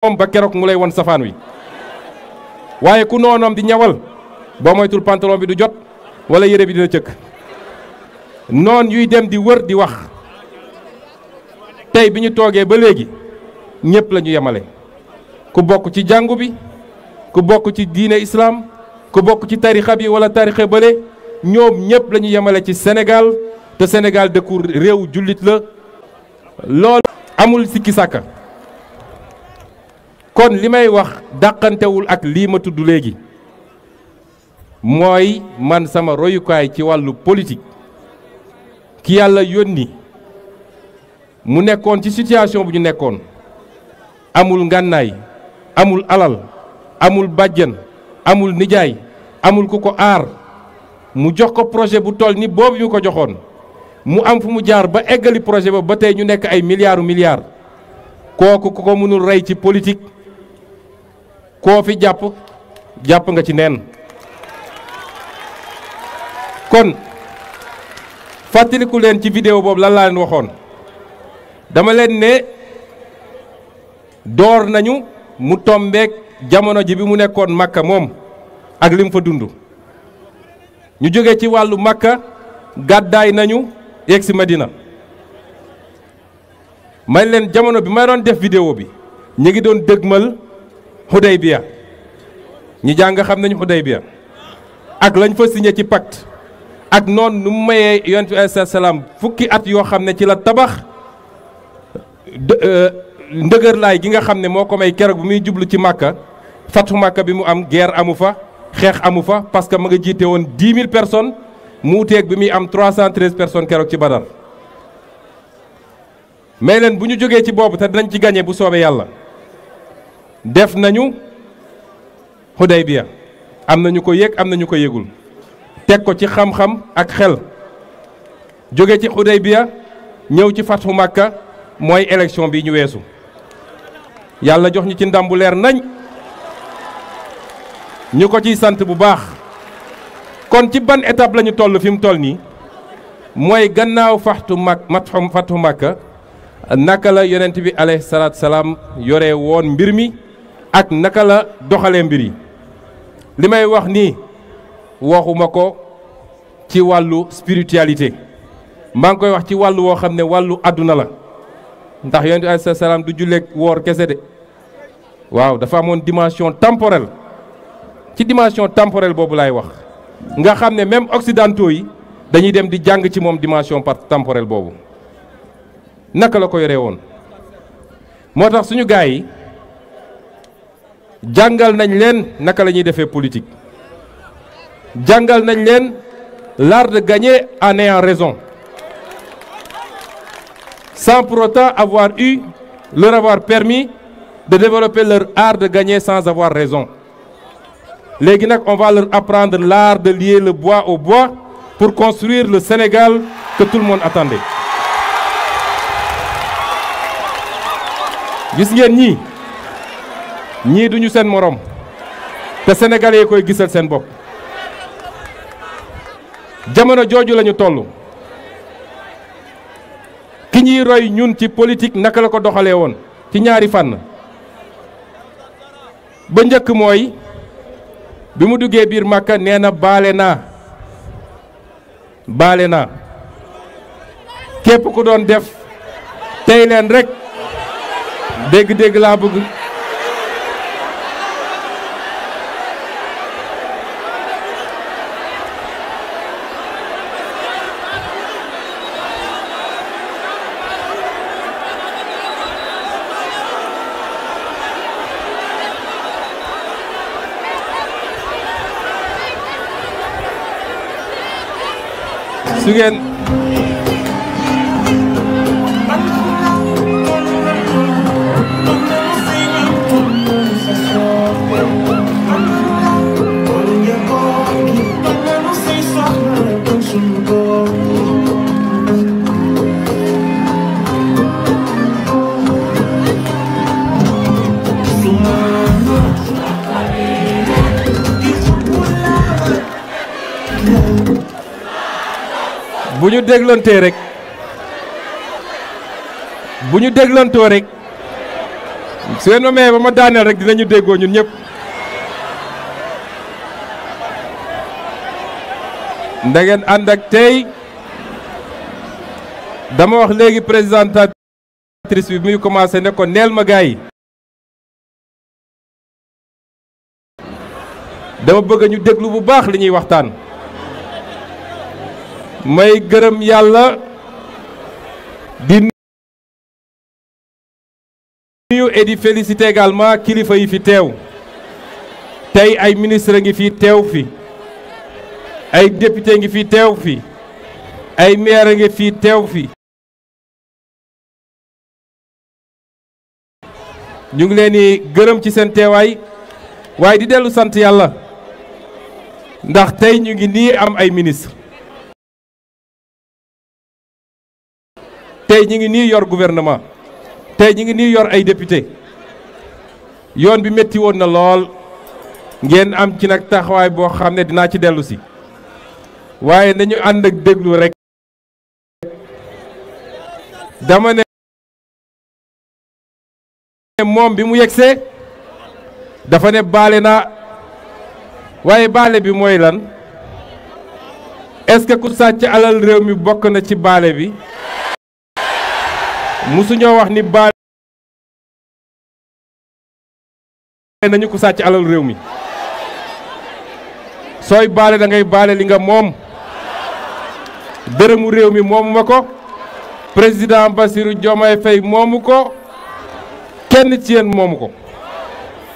moom ba keroog mu lay won safaan wi waaye ku noonoom di ñawal boo moytul pantalon bi du jot wala yére bi dina cëkk noon yuy dem di wër di wax tey bi ñu toogee ba léegi ñëpp la ñu yemale ku bokk ci jàngu bi ku bokk ci diine islam ku bokk ci tarixa bi wala tarixa bële ñoom ñëpp la ñu yemale ci Sénégal te Sénégal dëkku réew jullit la loolu amul sikki sàkka kon li may wax dàqantewul ak lii ma tudd léegi mooy man sama royukaay ci wàllu politique ki yàlla yónni mu nekkoon ci situation bu ñu nekkoon amul ngànnaay amul alal amul bàjjen amul nijaay amul ku ko aar mu jox ko projet bu toll ni boobu ñu ko joxoon mu am fu mu jaar ba eggali projet ba tey ñu nekk ay milliards kooku ku ko mënul rey ci politique koo fi jàpp nga ci neen kon fàttaliku leen ci vidéo boobu lan laa leen waxoon dama leen ne door nañu mu tombeek jamono ji bi mu nekkoon Makka moom ak li mu fa dund ñu jóge ci wàllu Makka gàddaay nañu yegg si Madina may leen jamono bi may doon def vidéo bi ñu ngi doon dëgmal Hudaybiya ñi jàng xam nañu Hudaybiya ak lañ fa signé ci pacte ak noonu nu mu mayee yonent bi alayhi salaam fukki at yoo xam ne ci la tabax ndëgërlaay gi nga xam ne moo ko may keroog bu muy jublu ci Makka fatu Makka bi mu am guerre amu fa xeex amu fa parce que ma nga jiite woon 10 000 personnes mu wuteeg bi muy am 313 personnes keroog ci Badar mais leen bu ñu jógee ci boobu te dinañ ci gagné bu soobee yàlla def nañu Hudaybiya am nañu ko yëg am nañu ko yëgul teg ko ci xam-xam ak xel jóge ci Hudaybiya ñëw ci fatu Makka mooy élection bi ñu weesu yàlla jox ñu ci ndam bu leer nañ ñu ko ciy sant bu baax kon ci ban étape la ñu toll fi mu toll nii mooy gannaaw fatu Makka naka la yonent bi alayhi salaatu salaam yore woon mbir mi ak naka la doxalee mbir yi li may wax nii waxuma ko ci wàllu spiritualité maa ngi koy wax ci wàllu woo xam ne wàllu àdduna la ndax yonent bi alayhi salaam du julleek woor kese de waaw dafa amoon dimension temporelle ci dimension temporelle boobu laay wax nga xam ne même occidentaux yi dañuy dem di jàng ci moom dimension temporelle boobu naka la ko yoree woon moo tax suñu gaay yi jàngal nañ leen naka la ñuy defee politique jàngal nañ leen l'art de gagner en ayant raison sans pour autant leur avoir permis de développer leur art de gagner sans avoir raison léegi nag on va leur apprendre l'art de lier le bois au bois pour construire le Sénégal que tout le monde attendait gis ngeen ñii duñu seen morom te sénégalais yi koy gisal seen bopp jamono jooju lañu toll ki ñuy roy ñun ci politique naka la ko doxalee woon ci ñaari fànn ba njëkk mooy bi mu duggee biir Makka nee na baale naa képp ku doon def tey leen rek dégg-dégg laa bëgg su ngeen bu ñu déglantee rek su ngeen ma mayee ba ma daaneel rek dinañu déggoo ñun ñëpp. da ngeen ànd ak tey dama wax léegi présentatrice bi muy commencé ne ko neel ma gaay yi dama bëgg ñu déglu bu baax li ñuy waxtaan. may gërëm yàlla di nuyu et di féliciter également kilifa yi fi teew tey ay ministre ngi fi teew fi ay député ngi fi teew fi ay maire ngi fi teew fi ñu ngi leen di gërëm ci seen teewaay waaye di dellu sant yàlla ndax tey ñu ngi nii am ay ministre tey ñu ngi nii yor gouvernement tey ñu ngi nii yor ay député yoon bi métti woon na lool ngeen am ci nag taxawaay boo xam ne dinaa ci dellu si waaye nañu ànd ak déglu rek dama ne moom bi mu yegsee dafa ne baale naa waaye baale bi mooy lan est-ce que ku sàcc alal réew mi bokk na ci baale bi musuñoo wax ni baale nañu ku sàcc alal réew mi sooy baale da ngay baale li nga moom dërëmu réew mi moomu ma ko président Bassirou Diomaye Faye moomu ko kenn ci yéen moomu ko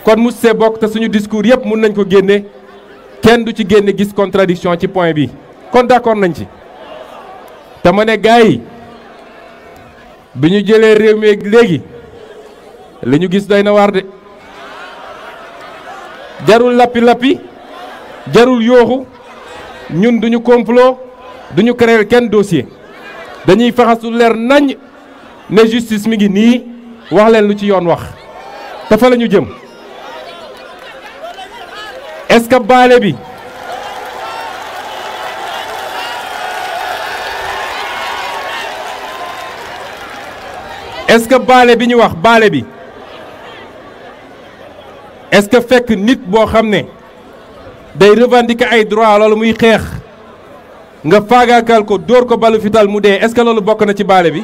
kon mu see bokk te suñu discours yëpp mun nañ ko génne kenn du ci génne gis contradiction ci point bi kon d'accord nañ ci te ma ne gars yi bi ñu jëlee réew mi léegi li ñu gis doy na waar de jarul lappi-lappi jarul yooxu ñun duñu complot duñu créer kenn dossier dañuy faxasu leer nañ ne justice mi ngi nii wax leen lu ci yoon wax te fa la ñu jëm est-ce que baale bi est-ce que baale bi ñu wax baale bi est-ce que fekk nit boo xam ne day revendiquer ay droit loolu muy xeex nga faagaakal ko dóor ko balu fital mu dee est-ce que loolu bokk na ci baale bi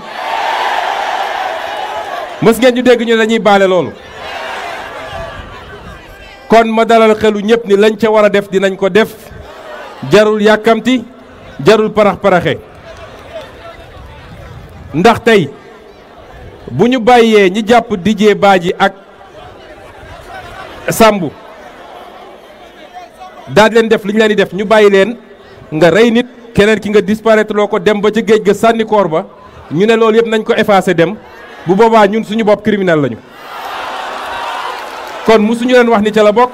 mës ngeen ñu dégg ñu dañuy baale loolu kon ma dalal xelu ñëpp ni lañ ca war a def dinañ ko def jarul yàkkamti jarul parax-paraxe ndax tey bu ñu bàyyee ñi jàpp Didier Badji ak Sambou daal leen def li ñu leen di def ñu bàyyi leen nga rey nit keneen ki nga disparaître loo ko dem ba ca géej ga sànni koor ba ñu ne loolu yëpp nañ ko effacer dem bu boobaa ñun suñu bopp criminel lañu kon musuñu leen wax ni ca la bokk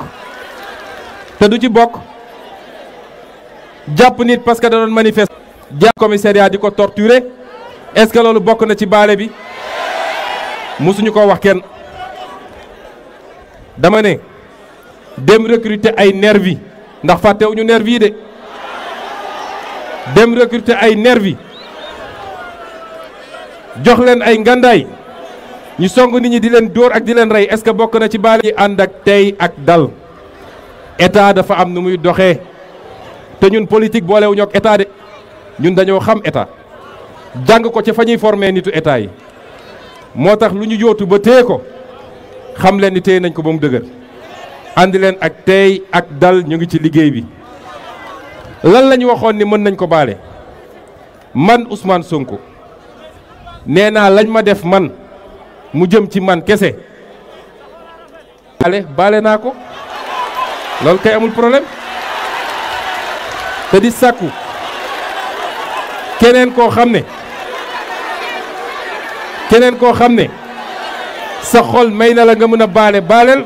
te du ci bokk jàpp nit parce que da doon manifester jàpp commissariat di ko torturer est-ce que loolu bokk na ci baale bi musuñu ko wax kenn dama ne dem recruter ay nervi ndax fàttewuñu nervi yi de dem recruter ay nervi jox leen ay ngandaay ñu song nit ñi di leen dóor ak di leen rey est-ce que bokk na ci baale yi ànd ak tey ak dal état dafa am nu muy doxee te ñun politique boolewuñu ak état de ñun dañoo xam état jàng ko ci fa ñuy former nitu état yi moo tax lu ñu yóotu ba téye ko xam leen ni téye nañ ko ba mu dëgër àndi leen ak tey ak dal ñu ngi ci liggéey bi lan la ñu waxoon ni mën nañ ko baale man Ousmane Sonko nee naa lañ ma def man mu jëm ci man kese baale naa ko loolu kay amul problème te di sàkku keneen koo xam ne sa xol may na la nga mën a baale baaleel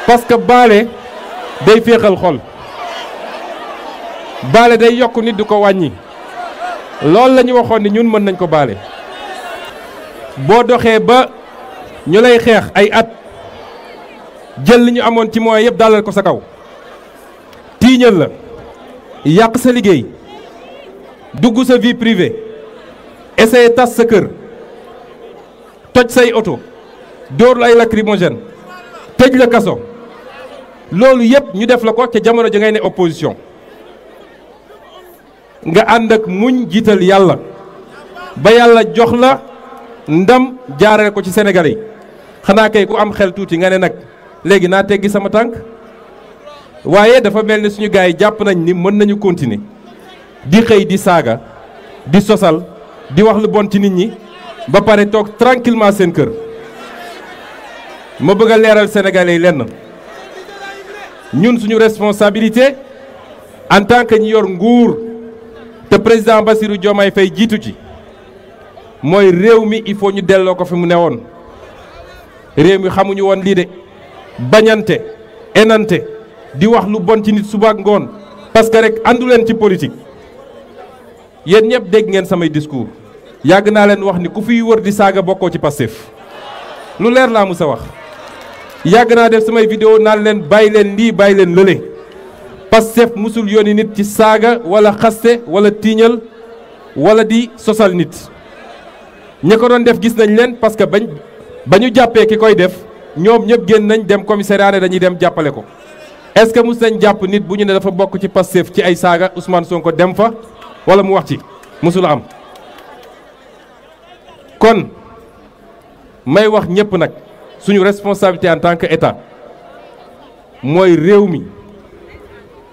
parce que baale day féexal xol baale day yokk nit du ko wàññi loolu la ñu waxoon ni ñun mën nañ ko baale boo doxee ba ñu lay xeex ay at jël li ñu amoon ci moyens yëpp dalal ko sa kaw tiiñal la yàq sa liggéey dugg sa vie privée essayer tas sa kër toj say oto dóor la ay lacrymogène tëj la kaso loolu yëpp ñu def la ko ca jamono ja ngay ne opposition nga ànd ak muñ jiital yàlla ba yàlla jox la ndam jaarale ko ci Sénégalais yi xanaa kay ku am xel tuuti nga ne nag léegi naa teggi sama tànk waaye dafa mel ni suñu gars yi jàpp nañ ni mën nañu continuer di xëy di saaga di sosal di wax lu bon ci nit ñi ba pare toog tranquillement seen kër ma bëgg a leeral Sénégalais yi lenn ñun suñu responsabilité en tant que ñi yor nguur te président Bassirou Diomaye Faye jiitu ci mooy réew mi il faut ñu delloo ko fi mu newoon réew mi xamuñu woon lii de bañante enante di wax lu bon ci nit suba ak ngoon parce que rek àndu leen ci politique yéen ñëpp dégg ngeen samay discours yàgg naa leen wax ni ku fiy wër di saaga bokkoo ci Pastef lu leer laa musa wax yàgg naa def samay vidéo naan leen bàyyi leen lii bàyyi leen lële Pastef musul yónni nit ci saaga wala xaste wala tiiñal wala di sosal nit ñi ko doon def gis nañ leen parce que ba ñu jàppee ki koy def ñoom ñëpp génn nañ dem commissariat ne dañuy dem jàppale ko est-ce que mus nañ jàpp nit bu ñu ne dafa bokk ci Pastef ci ay saaga Ousmane Sonko dem fa wala mu wax ci musula am kon may wax ñëpp nag suñu responsabilité en tant que état mooy réew mi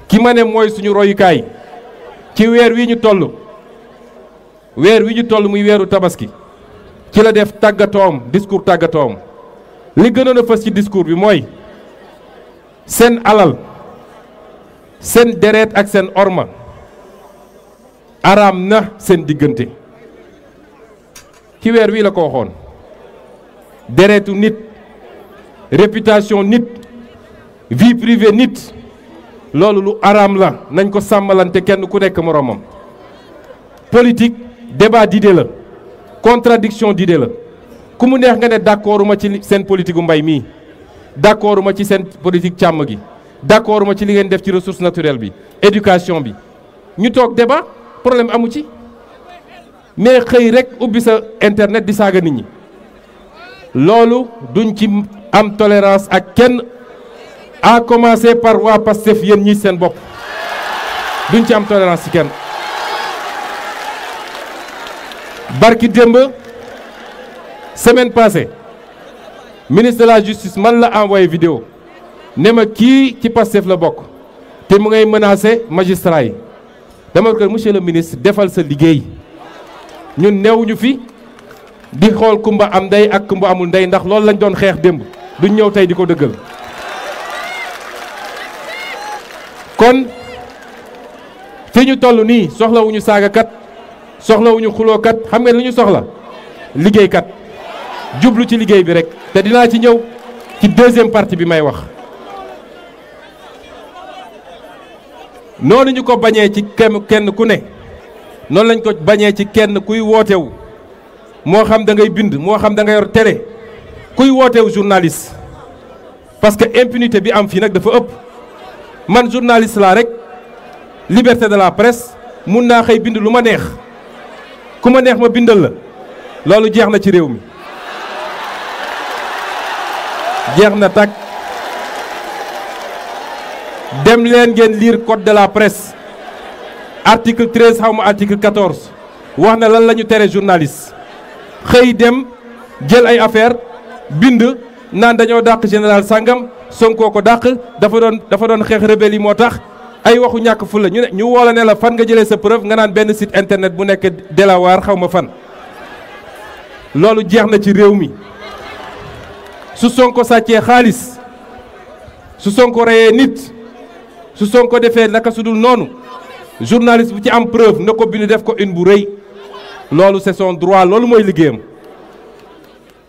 ki ma ne mooy suñu royukaay ci weer wi ñu toll muy weeru tabaski ci la def tàggatoom discours tàggatoom li gënoon a fës ci discours bi mooy seen alal seen deret ak seen orma araam na seen diggante ci weer wi la ko waxoon deretu nit réputation nit vie privée nit loolu lu araam la nañ ko sàmmalante kenn ku nekk moroomam politique débat d'idée la contradiction d'idée la ku mu neex nga ne d'accorduma ci seen politique gu mbay mii d'accorduma ci seen politique càmm gi d'accorduma ci li ngeen def ci ressource naturelle bi éducation bi ñu toog débat problème amu ci mais xëy rek ubbi sa internet di saaga nit ñi loolu duñ ci am tolérance ak kenn à commencer par waa Pastef yéen ñi seen bopp duñ ci am tolérance ci kenn barki démb semaine passée ministre de la justice man la envoyé vidéo ne ma kii ci Pastef la bokk te mu ngay menacer magistrat yi dama ko monsieur le ministre defal sa liggéey ñun newuñu fi di xool kumba am ndey ak kumba amul ndey ndax loolu lañ doon xeex démb duñ ñëw tey di ko dëggal kon fi ñu toll nii soxlawuñu saagakat soxlawuñu xulookat xam ngeen lu ñu soxla liggéeykat jublu ci liggéey bi rek te dinaa ci ñëw ci deuxième partie bi may wax noonu ñu ko bañee ci kenn ku ne noonu lañ ko bañee ci kenn kuy wootewu moo xam da ngay bind moo xam da nga yor télé kuy wootewu journaliste parce que impunité bi am fii nag dafa ëpp man journaliste laa rek liberté de la presse mun naa xëy bind lu ma neex ku ma neex ma bindal la loolu jeex na ci réew mi jeex na tàkk dem leen ngeen lire code de la presse article 13 xaw ma article 14 wax na lan la ñu tere journaliste xëy dem jël ay affaire bind naan dañoo dàq général sangam Sonko ko dàq dafa doon xeex rebelle yi moo tax ay waxu ñàkk fu la ñu woola ne la fan nga jëlee sa preuve nga naan benn site internet bu nekk Delaware xaw ma fan loolu jeex na ci réew mi su Sonko sàccee xaalis su Sonko reyee nit su Sonko defee naka su dul noonu journaliste bu ci am preuve na ko bind def ko une bu rëy loolu c'est son droit loolu mooy liggéeyam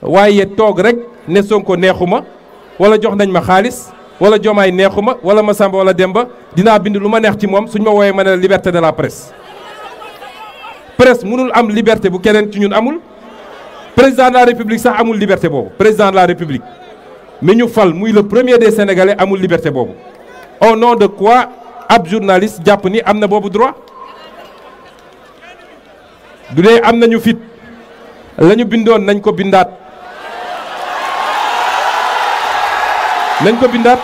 waaye toog rek ne Sonko neexuma wala jox nañ ma xaalis wala Diomaye neexuma wala Massamba wala Demba dinaa bind lu ma neex ci moom suñ ma wooyee ma ne la liberté de la presse presse mënul am liberté bu keneen ci ñun amul président de la république sax amul liberté boobu président de la république mi ñu fal muy le premier des sénégalais amul liberté boobu au nom de quoi ab journaliste jàpp ni am na boobu droit du dee am nañu fit la ñu bindoon nañ ko bindaat nañ ko bindaat.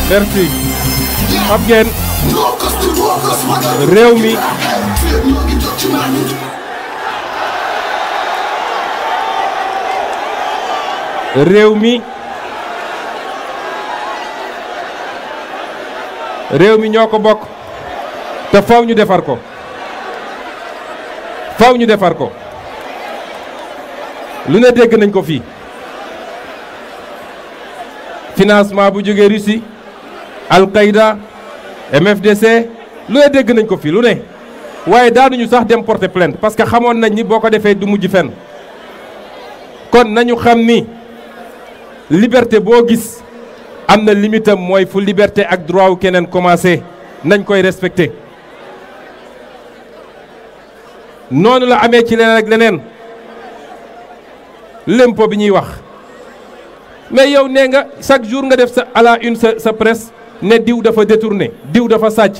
merci. xam ngeen réew mi réew mi ñoo ko bokk te faw ñu defar ko lu ne dégg nañ ko fii financement bu jógee Russie Al-Qaïda MFDC lu ne dégg nañ ko fii lu ne waaye daanuñu sax dem porter plainte parce que xamoon nañ ni boo ko defee du mujj fenn kon nañu xam ni liberté boo gis am na limite am mooy fu liberté ak droit wu keneen commencé nañ koy respecté noonu la amee ci leneen ak leneen l'impôt bi ñuy wax mais yow nee nga chaque jour nga def sa à la une sa presse ne diw dafa détourné diw dafa sàcc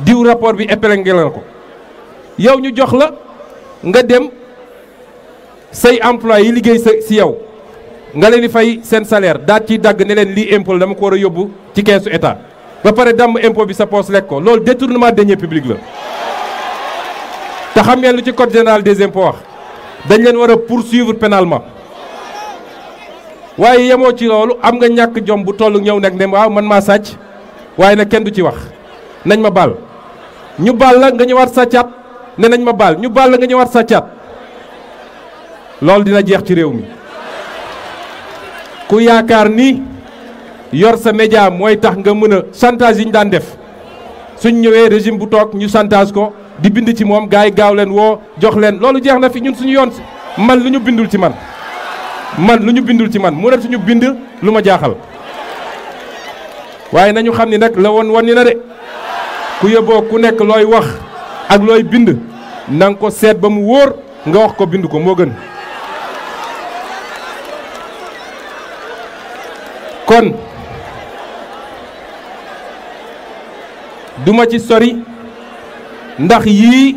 diw rapport bi épinglé na ko yow ñu jox la nga dem say employé yi liggéey si yow nga leen di fay seen salaire daat ciy dagg ne leen lii impôt dama ko war a yóbbu ci keesu état ba pare damm impôt bi sa poche lekk ko loolu détournement de deniers publics la te xam ngeen lu ci code général des impôts wax dañ leen war a poursuivre pénalement waaye yemoo ci loolu am nga ñàkk jom bu toll ñëw nag ne waaw man maa sàcc waaye nag kenn du ci wax nañ ma baal ñu baal la nga ñëwaat sàccaat ne nañ ma baal ñu baal la nga ñëwaat sàccaat loolu dina jeex ci réew mi ku yaakaar ni yor sa média mooy tax nga mën a chantage yi ñu daan def suñ ñëwee régime bu toog ñu chantage ko di bind ci moom gars yi gaaw leen woo jox leen loolu jeex na fi ñun suñu yoon man lu ñu bindul ci man mënatuñu bind lu ma jaaxal waaye nañu xam ni nag la woon ni na de ku yóbboo ku nekk looy wax ak looy bind na nga ko seet ba mu wóor nga wax ko bind ko moo gën kon duma ci sori ndax yii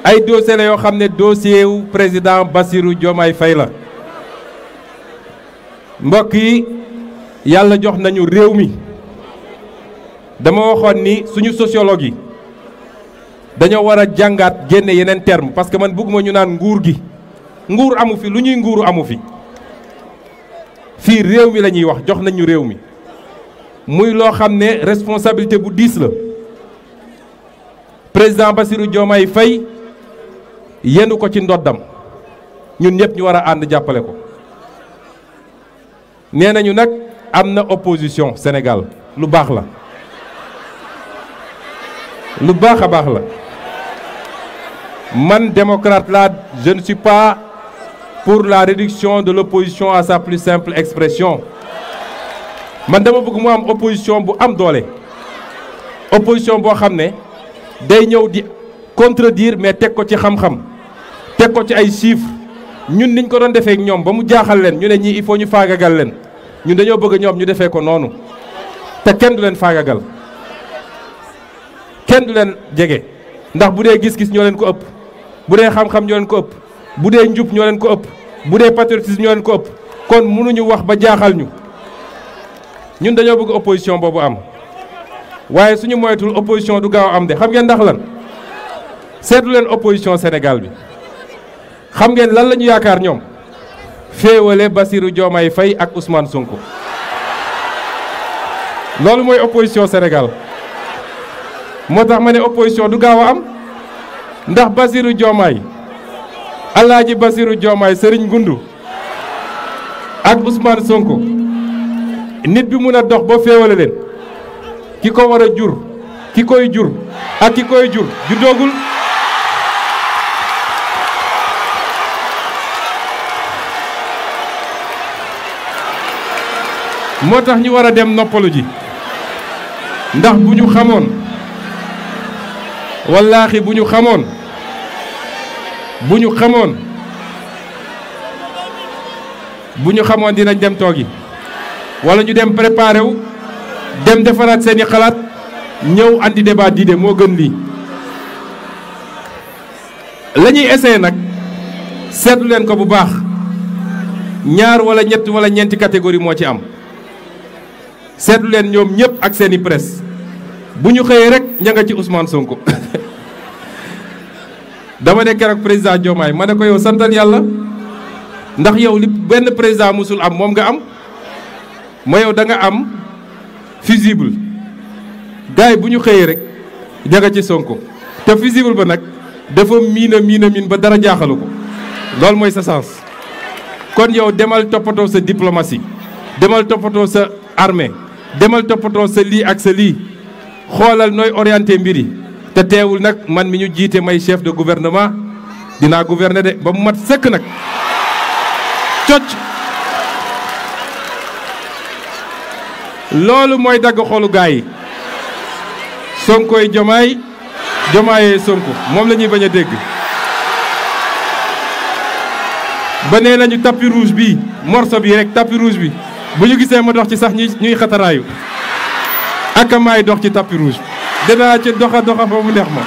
ay dossier la yoo xam ne dossier wu président Bassirou Diomaye Faye la mbokk yi yàlla jox nañu réew mi dama waxoon ni suñu sociologue yi dañoo war a jàngaat génne yeneen terme parce que man bëgguma ñu naan nguur gi nguur amu fi lu ñuy nguuru amu fi fii réew mi la ñuy wax jox nañu réew mi muy loo xam ne responsabilité bu diis la président Bassirou Diomaye Faye yenu ko ci ndoddam ñun ñëpp ñu war a ànd jàppale ko nee nañu nag am na opposition Sénégal lu baax la lu baax a baax la man démocrate la je ne suis pas pour la réduction de l'opposition à sa plus simple expression man dama bëgg mu am opposition bu am doole opposition boo xam ne day ñëw di contredire mais teg ko ci xam-xam teg ko ci ay chiffres ñun niñ ko doon defee ak ñoom ba mu jaaxal leen ñu ne ñii il faut ñu faagagal leen ñun dañoo bëgg ñoom ñu defee ko noonu te kenn du leen faagagal kenn du leen jege ndax bu dee gis-gis ñoo leen ko ëpp bu dee xam-xam ñoo leen ko ëpp bu dee njub ñoo leen ko ëpp bu dee patriotisme ñoo leen ko ëpp kon mënuñu wax ba jaaxal ñu ñun dañoo bëgg opposition boobu am waaye suñu moytul opposition du gaaw am de xam ngeen ndax lan seetlu leen opposition Sénégal bi xam ngeen lan la ñu yaakaar ñoom féewale Bassirou Diomaye Faye ak Ousmane Sonko loolu mooy opposition Sénégal moo tax ma ne opposition du gaaw a am ndax Bassirou Diomaye Alaaji Bassirou Diomaye Serigne Goundou ak Ousmane Sonko nit bi mun a dox ba féewale leen ki ko war a jur ki koy jur ak ki koy jur juddoogul moo tax ñu war a dem noppalu ji ndax bu ñu xamoon wallaahi bu ñu xamoon bu ñu xamoon dinañ dem toogi wala ñu dem préparé wu dem defaraat seeni xalaat ñëw andi débat d'idées moo gën lii. la ñuy essayé nag seetlu leen ko bu baax ñaar wala ñett wala ñeenti catégorie moo ci am seetlu leen ñoom ñëpp ak seeni presse bu ñu xëyee rek ña nga ci Ousmane Sonko. dama ne keroog président Diomaye ma ne ko yow santal yàlla ndax yow li benn président musul am moom nga am ma yow da nga am fusible gars yi bu ñu xëyee rek ña nga ci Sonko te fusible ba nag dafa miin ba dara jaaxalu ko loolu mooy sa sens. kon yow demal toppatoo sa diplomatie demal toppatoo sa armée demal toppatoo sa lii ak sa lii xoolal nooy orienté mbir yi te teewul nag man mi ñu jiite may chef de gouvernement dinaa gouverner de ba mu mat sëkk nag cocc loolu mooy dagg xolu gaay yi Sonkoy Diomaye Diomaye Sonko moom la ñuy bañ a dégg ba nee nañu tapis rouge bi morceau bi rek tapis rouge bi bu ñu gisee ma dox ci sax ñuy xataraayu ak maay dox ci tapis rouge dinaa ci doxa ba mu neex ma.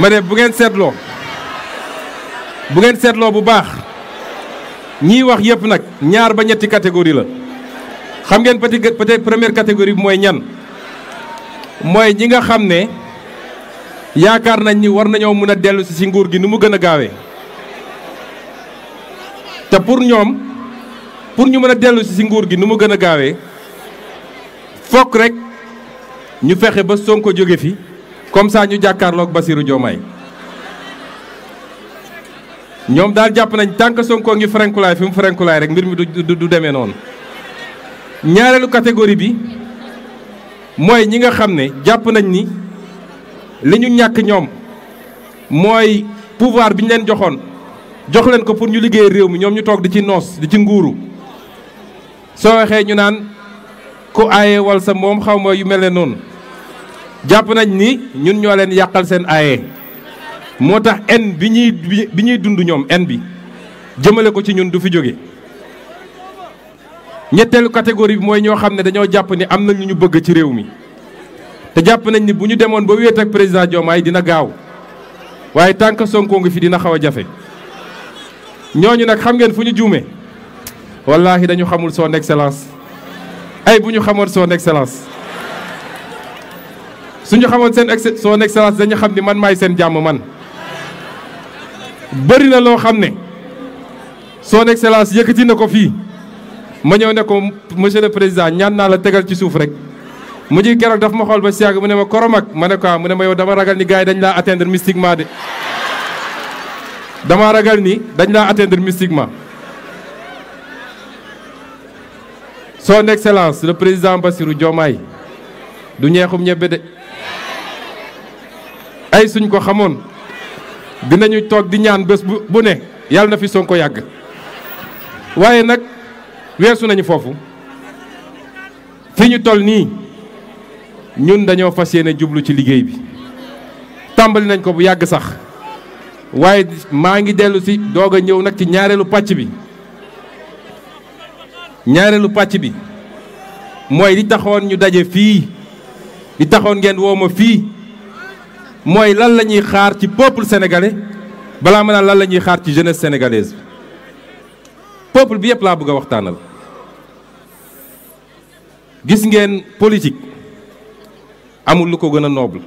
ma ne bu ngeen seetloo bu baax ñiy wax yëpp nag ñaar ba ñetti catégorie la xam ngeen peut-être première catégorie bi mooy ñan mooy ñi nga xam ne yaakaar nañ ni war nañoo mën a dellu si nguur gi ni mu gën a gaawee te pour ñoom pour ñu mën a dellu si nguur gi ni mu gën a gaawee fokk rek ñu fexe ba Sonko jóge fi comme ça ñu jàkkaarloog Bassirou Diomaye ñoom daal jàpp nañ tant que Sonko ngi frenkulaay fi mu frenkulaay rek mbir mi du demee noonu. ñaareelu catégorie bi mooy ñi nga xam ne jàpp nañ ni li ñu ñàkk ñoom mooy pouvoir bi ñu leen joxoon jox leen ko pour ñu liggéey réew mi ñoom ñu toog di ci noos di ci nguuru soo waxee ñu naan ku aaye wal sa moom xaw ma yu mel ne noonu. jàpp nañ ni ñun ñoo leen yàqal seen aaye moo tax en bi ñuy dund ñoom en bi jëmale ko ci ñun du fi jóge ñetteelu catégorie bi mooy ñoo xam ne dañoo jàpp ni am na ñu ñu bëgg ci réew mi te jàpp nañ ni bu ñu demoon ba wéet ak président Diomaye dina gaaw waaye tant que Sonko ngi fi dina xaw a jafe ñooñu nag xam ngeen fu ñu juumee wallaahi dañu xamul son excellence ay bu ñu xamoon son excellence suñu xamoon son excellence dañu xam ni man maay seen jàmm man bëri na loo xam ne son excellence yëkkati na ko fii ma ñëw ne ko monsieur le président ñaan naa la tegal ci suuf rek mu ji keroog daf ma xool ba siàgg mu ne ma koromak ma ne ko mu ne ma yow dama ragal ni gars yi dañ laa atteindre mystiquement de dama ragal ni dañ laa atteindre mystiquement son excellence le président Bassirou Diomaye du ñeexum ñebbe de ay suñ ko xamoon dinañu toog di ñaan bés bu ne yàlla na fi Sonko yàgg waaye nag weesu nañu foofu fi ñu toll nii ñun dañoo fas yéene jublu ci liggéey bi tàmbali nañ ko bu yàgg sax waaye maa ngi dellu si doog a ñëw nag ci ñaareelu pàcc bi mooy li taxoon ñu daje fii li taxoon ngeen woo ma fii mooy lan la ñuy xaar ci peuple sénégalais balaa ma naan lan la ñuy xaar ci jeunesse sénégalaise peuple bi yëpp laa bëgg a waxtaanal gis ngeen politique amul lu ko gën a noble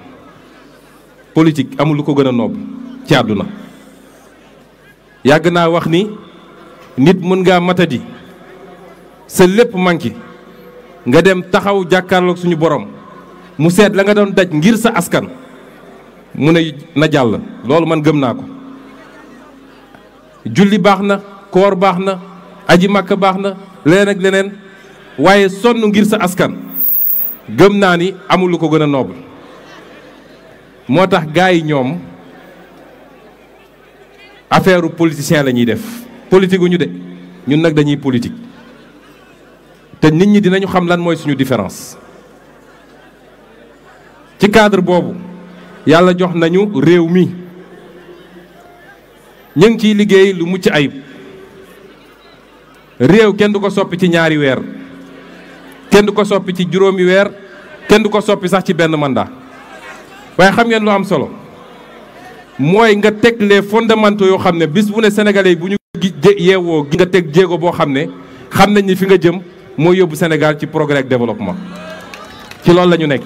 politique amul lu ko gën a noble ci àdduna yàgg naa wax ni nit mën ngaa matadi sa lépp manqué nga dem taxaw jàkkaarloog suñu borom mu seet la nga doon daj ngir sa askan mu ne na jàll loolu man gëm naa ko julli baax na koor baax na aji màkk baax na leneen ak leneen waaye sonn ngir sa askan gëm naa ni amul lu ko gën a noble moo tax gars yi ñoom affaire politicien la ñuy def politique gu ñu de ñun nag dañuy politique te nit ñi dinañu xam lan mooy suñu différence ci cadre boobu yàlla jox nañu réew mi ñu ngi ciy liggéey lu mucc ayib réew kenn du ko soppi ci ñaari weer kenn du ko soppi ci juróomi weer kenn du ko soppi sax ci benn mandat waaye xam ngeen lu am solo mooy nga teg les fondamentaux yoo xam ne bis bu ne sénégalais yi bu ñu yeewoo gi nga teg jéego boo xam ne xam nañ ni fi nga jëm moo yóbbu Sénégal ci progrès ak développement ci loolu la ñu nekk.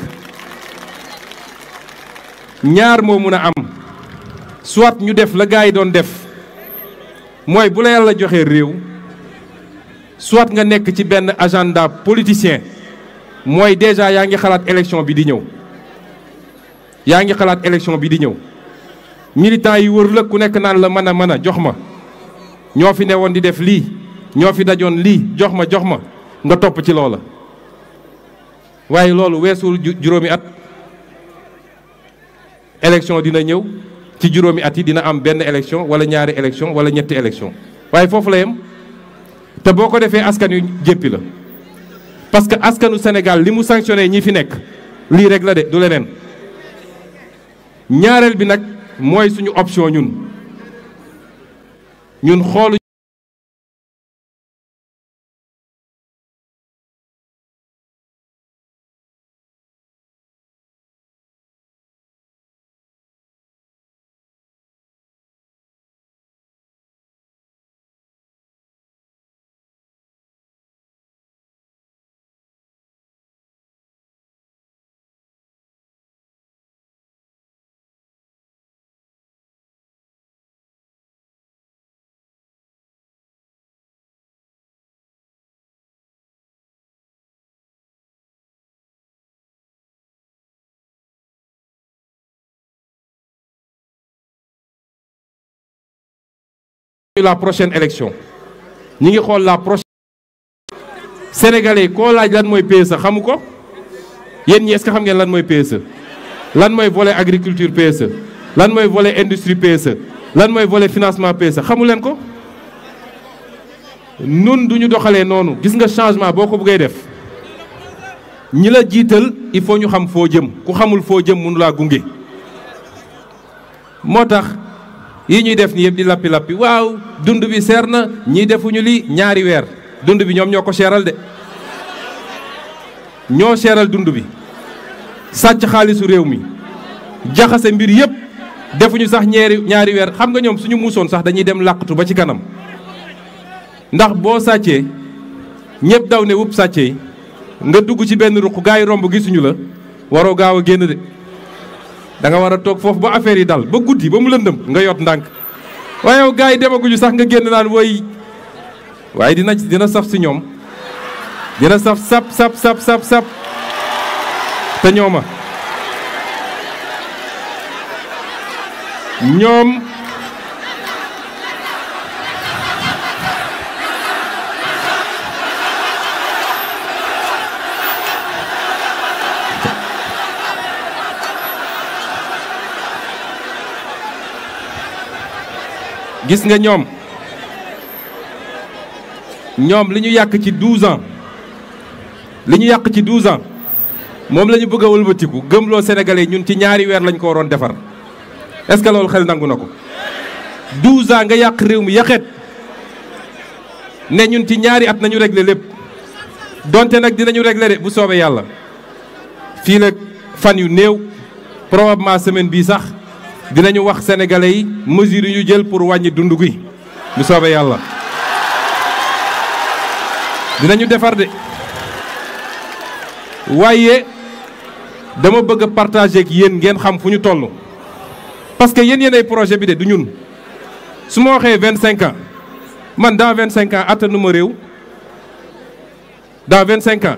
ñaar moo mun a am soit ñu def la gars yi doon def mooy bu la yàlla joxee réew soit nga nekk ci benn agenda politicien mooy déjà yaa ngi xalaat élection bi di ñëw yaa ngi xalaat élection bi di ñëw militants yi wër la ku nekk naan la mën a jox ma ñoo fi newoon di def lii ñoo fi dajoon lii jox ma nga topp ci loola waaye loolu weesul juróomi at élection dina ñëw ci juróomi at yi dina am benn élection wala ñaari élection wala ñetti élection waaye foofu la yem te boo ko defee askan yu jéppi la parce que askanu Sénégal li mu sanctionné ñi fi nekk lii rek la de du leneen ñaareel bi nag mooy suñu option ñun xoolu la prochaine élection ñi ngi xool la prochaine sénégalais koo laaj lan mooy PSE xamu ko yéen ñi est-ce que xam ngeen lan mooy PSE lan mooy volet agriculture PSE lan mooy volet industrie PSE lan mooy volet financement PSE xamu leen ko nun duñu doxalee noonu gis nga changement boo ko bëggee def ñi la jiital il faut ñu xam foo jëm ku xamul foo jëm mënu laa gunge moo tax yi ñuy def ni yëpp di lappi waaw dund bi seer na ñii defuñu li ñaari weer dund bi ñoom ñoo ko seeral de ñoo seeral dund bi sàcc xaalisu réew mi jaxase mbir yëpp defuñu sax ñaari weer xam nga ñoom suñu muusoon sax dañuy dem làqatu ba ci kanam ndax boo sàccee ñëpp daw ne wupp sàccee nga dugg ci benn ruq gaa yi romb gisuñu la waroo gaaw a génn de da nga war a toog foofu ba affaire yi dal ba guddi ba mu lëndëm nga yot ndànk waaye yow gars yi demaguñu sax nga génn naan woy waaye dina saf si ñoom dina saf sap te ñooma ñoom gis nga ñoom li ñu yàq ci 12 ans moom la ñu bëgg a wëlbatiku gëmloo sénégalais ñun ci ñaari weer lañ ko waroon defar est-ce que loolu xel nangu na ko 12 ans nga yàq réew mi yàqet ne ñun ci ñaari at nañu régler lépp donte nag dinañu régler de bu soobee yàlla fii la fan yu néew probablement semaine bii sax dinañu wax sénégalais yi mesures yi ñu jël pour wàññi dund gi bu soobee yàlla dinañu defar de waaye dama bëgg a partager ak yéen ngeen xam fu ñu toll parce que yéen ay projet bi de du ñun su ma waxee 25 ans man dans 25 ans attanuma réew dans 25 ans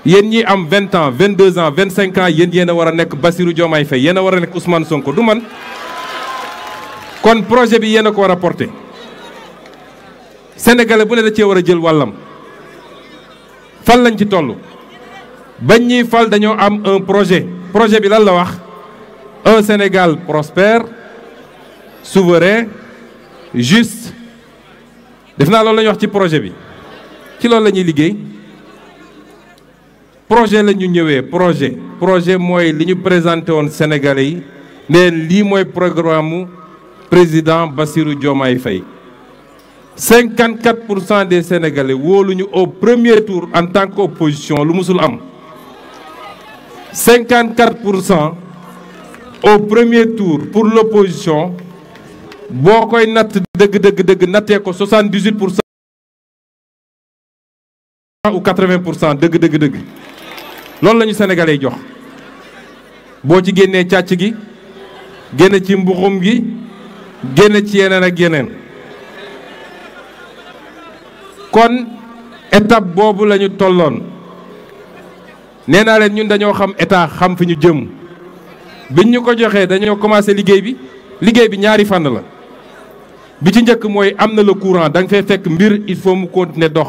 yéen ñi am 20 ans 22 ans 25 ans yéen a war a nekk Bassirou Diomaye Faye yéen a war a nekk Ousmane Sonko du man kon projet bi yéen a ko war a porter sénégalais bu ne da cee war a jël wàllam fan lañ ci toll bañ ñuy fal dañoo am un projet bi lan la wax un Sénégal prospère souverain juste def naa loolu la ñuy wax ci projet bi ci loolu la ñuy liggéey projet la ñu ñëwee projet mooy li ñu présenté woon Sénégalais yi ne lii mooy programme président Bassirou Diomaye Faye 54% des Sénégalais wóoluñu au premier tour en tant qu'opposition lu musul am 54% au premier tour pour l'opposition boo koy natt dëgg nattee ko 78% ou 80% dëgg loolu la ñu Sénégalais jox boo ci génnee càcc gi génn ci mbuxum gi génn ci yeneen ak yeneen kon étape boobu la ñu tolloon nee naa leen ñun dañoo xam état xam fi ñu jëm biñ ñu ko joxee dañoo commencé liggéey bi ñaari fànn la bi ci njëkk mooy am na le courant da nga fay fekk mbir il faut mu continuer dox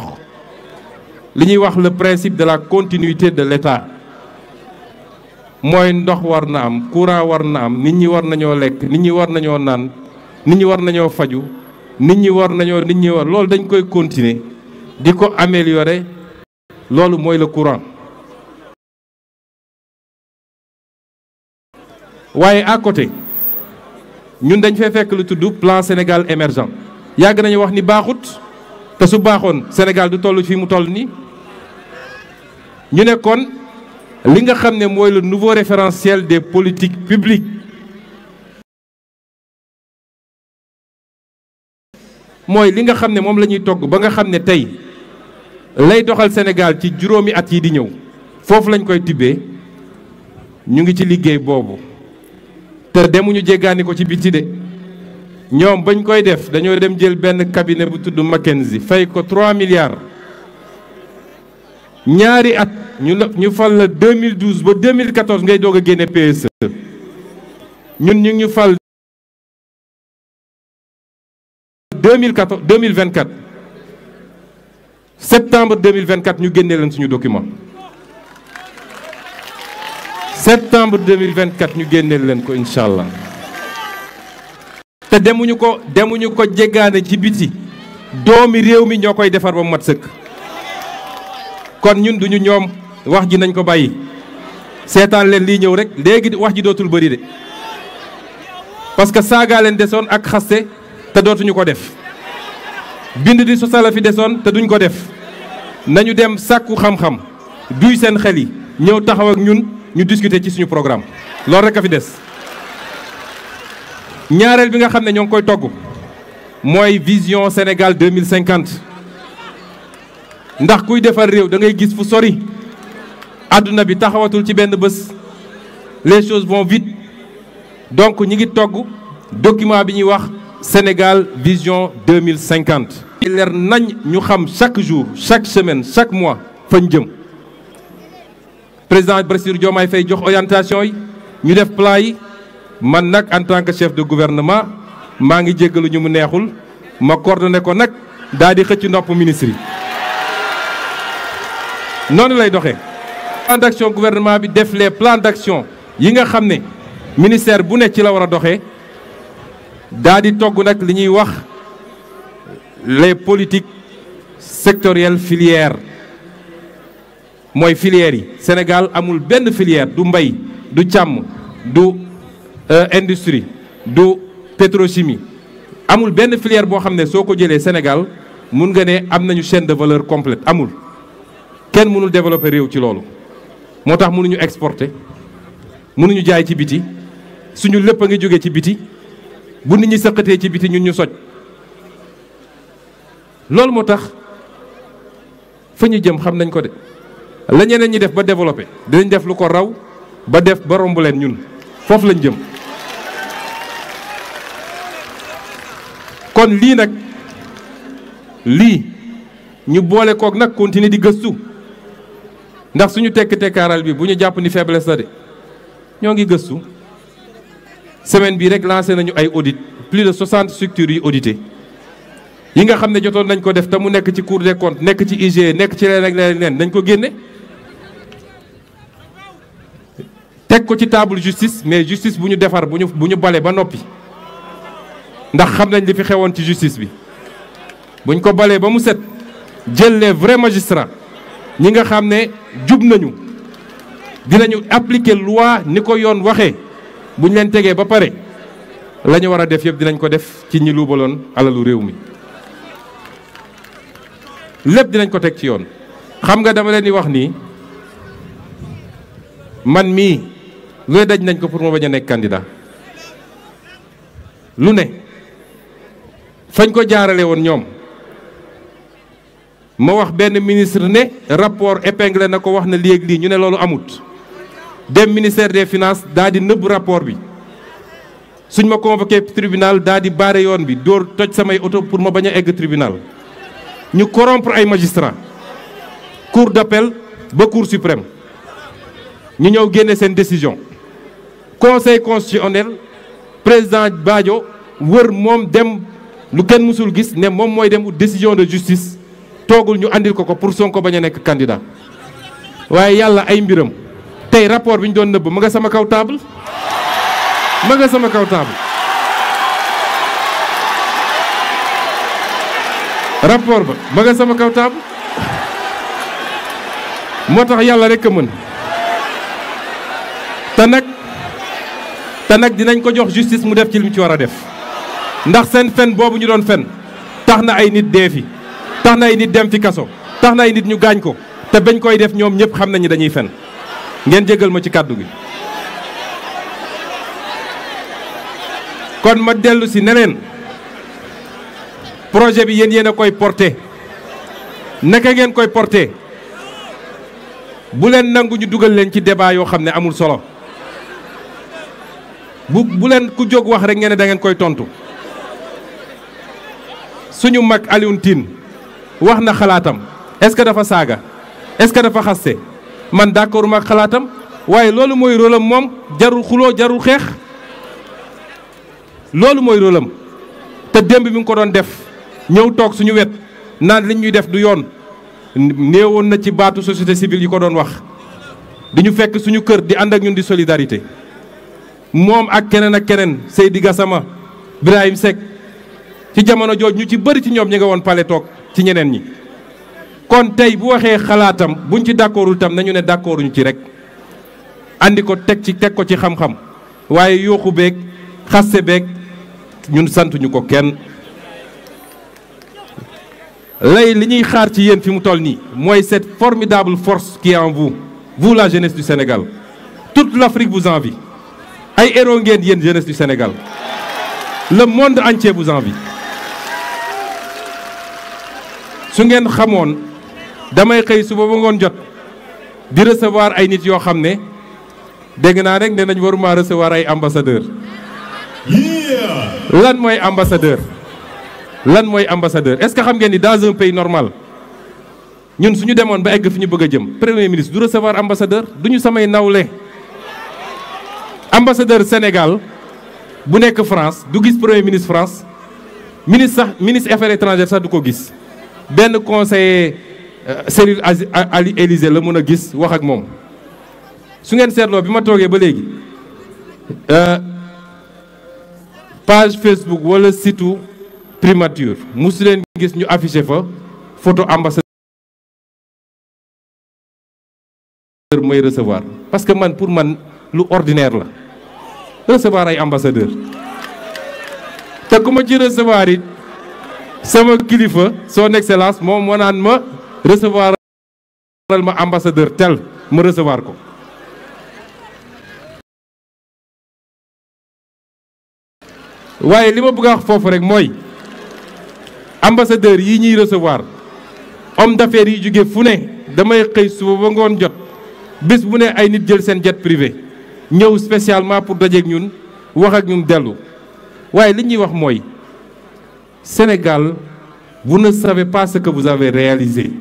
li ñuy wax le principe de la continuité de l'état mooy ndox war na am courant war na am nit ñi war nañoo lekk nit ñi war nañoo naan nit ñi war nañoo faju nit ñi war loolu dañ koy continuer di ko améliorer loolu mooy le courant waaye à côté ñun dañ fay fekk lu tudd plan Sénégal émergent yàgg nañu wax ni baaxut te su baaxoon Sénégal du toll fii mu toll nii ñu ne kon li nga xam ne mooy le nouveau référentiel des politiques publiques mooy li nga xam ne moom la ñuy togg ba nga xam ne tey lay doxal Sénégal ci juróomi at yi di ñëw foofu lañ koy tibbee ñu ngi ci liggéey boobu te demuñu jéggaani ko ci biti de ñoom bañ koy def dañoo dem jël benn cabinet bu tudd McKinsey fay ko 3 milliards ñaari at ñu fal la 2012 ba 2014 ngay doog a génne PSE ñun ñu fal 2024 septembre 2024 ñu génne leen suñu document septembre 2024 ñu génneel leen ko incha allah te demuñu ko jéggaane ci biti doomi réew mi ñoo koy defar ba mu mat sëkk kon ñun duñu ñoom wax ji nañ ko bàyyi seetaan leen lii ñëw rek léegi wax ji dootul bëri de parce que saagaa leen desoon ak xaste te dootuñu ko def bind di sosala fi desoon te duñ ko def nañu dem sàkku xam-xam duy seen xel yi ñëw taxaw ak ñun ñu discuter ci suñu programme loolu rek a fi des ñaareel bi nga xam ne ñoo ngi koy togg mooy vision Sénégal 2050 ndax kuy defar réew da ngay gis fu sori àdduna bi taxawatul ci benn bés les choses vont vite donc ñi ngi togg document bi ñuy wax Sénégal vision 2050 leer nañ ñu xam chaque jour chaque semaine chaque mois fañ jëm président Bassirou Diomaye Faye jox orientation yi ñu def plan yi man nag en tant que chef de gouvernement maa ngi jéggalu ñu mu neexul ma coordonné ko nag daal di xëcc nopp ministre yi noonu lay doxee plan d'action gouvernement bi def les plans d'action yi nga xam ne ministère bu ne ci la war a doxee daal di togg nag li ñuy wax les politiques sectorielles filières mooy filières yi Sénégal amul benn filière du mbay du càmm du industrie du pétrochimie amul benn filière boo xam ne soo ko jëlee Sénégal mun nga ne am nañu chaîne de valeur complète amul kenn mënul développer réew ci loolu moo tax mënuñu exporter mënuñu jaay ci biti suñu lépp a ngi jóge ci biti bu nit ñi sëqatee ci biti ñun ñu soj loolu moo tax fa ñu jëm xam nañ ko de la ñeneen ñi def ba développé dinañ def lu ko raw ba def ba romb leen ñun foofu lañ jëm. kon lii nag lii ñu boole kook nag continuer di gëstu ndax suñu tekk-tekkaaral bi bu ñu jàpp ni faiblesse la de ñoo ngi gëstu semaine bii rek lancé nañu ay audit plus de 60 structures yu audité yi nga xam ne jotoon nañ ko def te mu nekk ci Cour des comptes nekk ci IGE nekk ci leen ak leen nañ ko génne teg ko ci table justice mais justice bu ñu defar bu ñu bale ba noppi ndax xam nañ li fi xewoon ci justice bi buñ ko balee ba mu set jël les vrais magistrats ñi nga xam ne jub nañu dinañu appliquer loi ni ko yoon waxee buñ leen tegee ba pare la ñu war a def yëpp dinañ ko def ci ñi luubaloon alalu réew mi lépp dinañ ko teg ci yoon. xam nga dama leen di wax nii man mii lu ne daj nañ ko pour ma bañ a nekk candidat lu ne fañ ko jaarale woon ñoom ma wax benn ministre ne rapport épinglé na ko wax na lii ak lii ñu ne loolu amut dem ministère des finances daa di nëbb rapport bi suñ ma convoqué tribunal daa di baare yoon bi dóor toj samay oto pour ma bañ a egg tribunal ñu corrompre ay magistrats cour d'appel ba cour suprême ñu ñëw génne seen décision conseil constitutionnel président Badio wër moom dem lu kenn mësul gis ne moom mooy dem décision de justice toogul ñu andil ko pour Sonko bañ a nekk candidat waaye yàlla ay mbiram tey rapport bi ñu doon nëbb ma nga sama kaw table ma nga sama kaw table rapport ba ma nga sama kaw table moo tax yàlla rek a mën te nag dinañ ko jox justice mu def ci li mu ci war a def ndax seen fen boobu ñu doon fen tax na ay nit dee fi tax na ay nit dem fi kaso tax na ay nit ñu gaañ ko te bañ koy def ñoom ñëpp xam nañu dañuy fen ngeen jégal ma ci kàddu gi. kon ma dellu si neneen projet bi yéen a koy porté naka ngeen koy porté bu leen nangu ñu dugal leen ci débat yoo xam ne amul solo bu leen ku jóg wax rek ngeen ne da ngeen koy tontu suñu mag Alioune Tine wax na xalaatam est-ce que dafa saaga est-ce que dafa xaste man d'accord ma ak xalaatam waaye loolu mooy rôle am moom jarul xuloo jarul xeex loolu mooy rôle am te démb mi ngi ko doon def ñëw toog suñu wet naan li ñuy def du yoon néewoon na ci baatu société civile yi ko doon wax di ñu fekk suñu kër di ànd ak ñun di solidarité moom ak keneen Seydi Gassama Birahim Seck ci jamono jooj ñu ci bëri ci ñoom ñi nga woon pale toog ci ñeneen ñi kon tey bu waxee xalaatam buñ ci d'accordul tam nañu ne d'accorduñu ci rek andi ko teg ko ci xam-xam waaye yooxu beeg xaste beeg ñun santuñu ko kenn lay li ñuy xaar ci yéen fi mu toll nii mooy cette formidable force qui est en vous la jeunesse du Sénégal toute l'Afrique vous envie ay héros ngeen yéen jeunesse du Sénégal le monde entier vous envie su ngeen xamoon damay xëy suba ba ngoon jot di recevoir ay nit yoo xam ne dégg naa rek ne nañ waruma recevoir ay ambassadeur lan mooy ambassadeur est-ce que xam ngeen ni dans un pays normal ñun suñu demoon ba egg fi ñu bëgg a jëm premier ministre du recevoir ambassadeur duñu samay nawle ambassadeur Sénégal bu nekk France du gis premier ministre France ministre affaires étrangères sax du ko gis benn conseiller Cyril Ali Élysée la mën a gis wax ak moom su ngeen seetloo bi ma toogee ba léegi page Facebook wala site primature musu leen gis ñu affiché fa photo ambassadeur mooy recevoir parce que pour man lu ordinaire la recevoir ay ambassadeur te ku ma ci recevoir it sama kilifa son excellence moom moo naan ma recevoir ma ambassadeur tel ma recevoir ko waaye li ma bëgg a wax foofu rek mooy ambassadeur yi ñuy recevoir homme d'affaires yi jóge fu ne damay xëy suba ba ngoon jot bés bu ne ay nit jël seen jet privé ñëw spécialement pour dajeek ñun wax ak ñun dellu waaye li ñuy wax mooy Sénégal, vous ne savez pas ce que vous avez réalisé.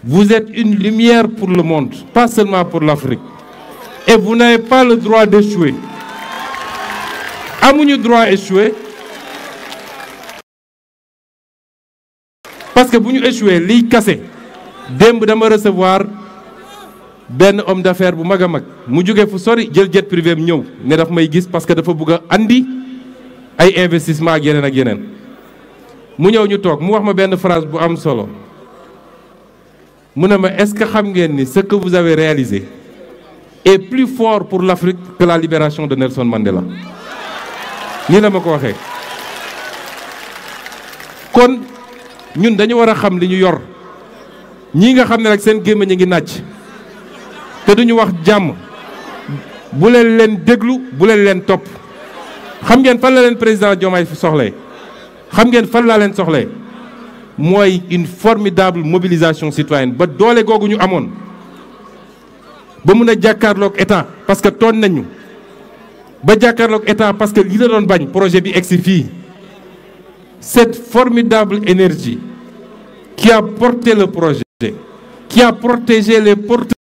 Vous êtes une lumière pour le monde, pas seulement pour l'Afrique. Et vous n'avez pas le droit d'échouer. Amuñu droit d'échouer. Parce que bu ñu échoué liy kase démb dama recevoir benn homme d'affaires bu mag a mag mu jóge fu sori jël jet privé am ñëw ne daf may gis parce que dafa bëgg a andi ay investissement ak yeneen mu ñëw ñu toog mu wax ma benn phrase bu am solo mu ne ma est-ce que xam ngeen ni ce que vous avez réalisé est plus fort pour l'Afrique que la libération de Nelson Mandela nii la ma ko waxee. kon ñun dañu war a xam li ñu yor ñii nga xam ne rek seen gémmiñ a ngi nàcc te duñu wax jàmm bu leen leen déglu bu leen leen topp. xam ngeen fan la leen président Diomaye fi soxlee xam ngeen fan laa leen soxlee mooy une formidable mobilisation citoyenne ba doole googu ñu amoon ba mun a jàkkaarloog état parce que tooñ nañu ba jàkkaarloog état parce que li la doon bañ projet bi egsi fii cette formidable énergie qui a porté le projet qui a protégé les porteurs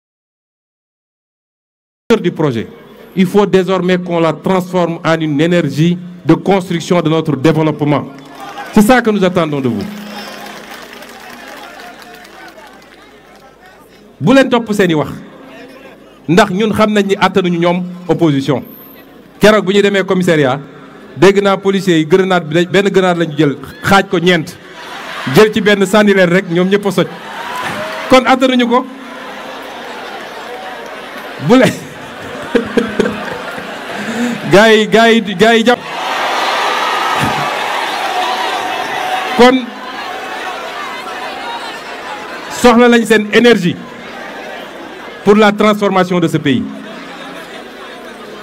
du projet. Il faut désormais qu'on la transforme en une énergie de construction de notre développement. C'est ça que nous attendons de vous. bu leen topp seeni wax ndax ñun xam nañ ni attanuñu ñoom opposition keroog bu ñu demee commissariat dégg naa policiers yi grenade bi benn grenade lañu jël xaaj ko ñeent jël ci benn sànni leen rek ñoom ñëpp a soj kon attanuñu ko bu leen gaa yi jàpp kon soxla lañ seen énergie pour la transformation de ce pays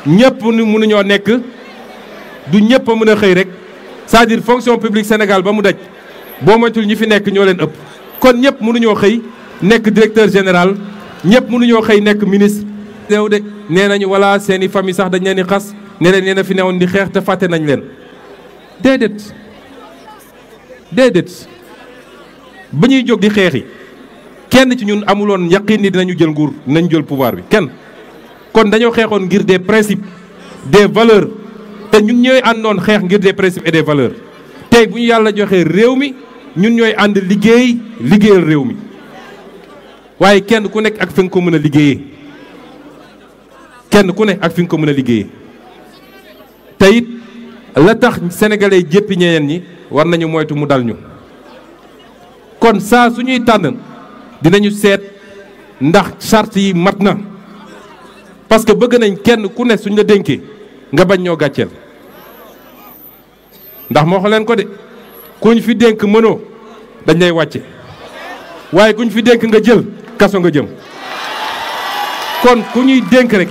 ñëpp mënuñoo nekk du ñëpp a mën a xëy rek c'est-à-dire fonction publique Sénégal ba mu daj boo moytul ñi fi nekk ñoo leen ëpp kon ñëpp mënuñoo xëy nekk directeur général ñëpp mënuñoo xëy nekk ministre teew de nee nañu wala seeni famille sax dañ leen di xas ne leen nee na fi newoon di xeex te fàtte nañ leen déedéet ba ñuy jóg di xeexi kenn ci ñun amuloon yaqin ni dinañu jël nguur dinañu jël pouvoir bi kenn kon dañoo xeexoon ngir des principes des valeurs te ñun ñooy àndoon xeex ngir des principes et des valeurs tey bu ñu yàlla joxee réew mi ñun ñooy ànd liggéeyal réew mi waaye kenn ku nekk ak fi nga ko mën a liggéeyee kenn ku ne ak fi nga ko mën a liggéeyee te it la tax sénégalais jéppi ñeneen ñi war nañu moytu mu dal ñu kon saa suñuy tànn dinañu seet ndax charte yi mat na parce que bëgg nañ kenn ku ne suñ la dénkee nga bañ ñoo gàcceel ndax moo leen ko de kuñ fi dénk mënoo dañ lay wàcce waaye kuñ fi dénk nga jël kaso nga jëm kon ku ñuy dénk rek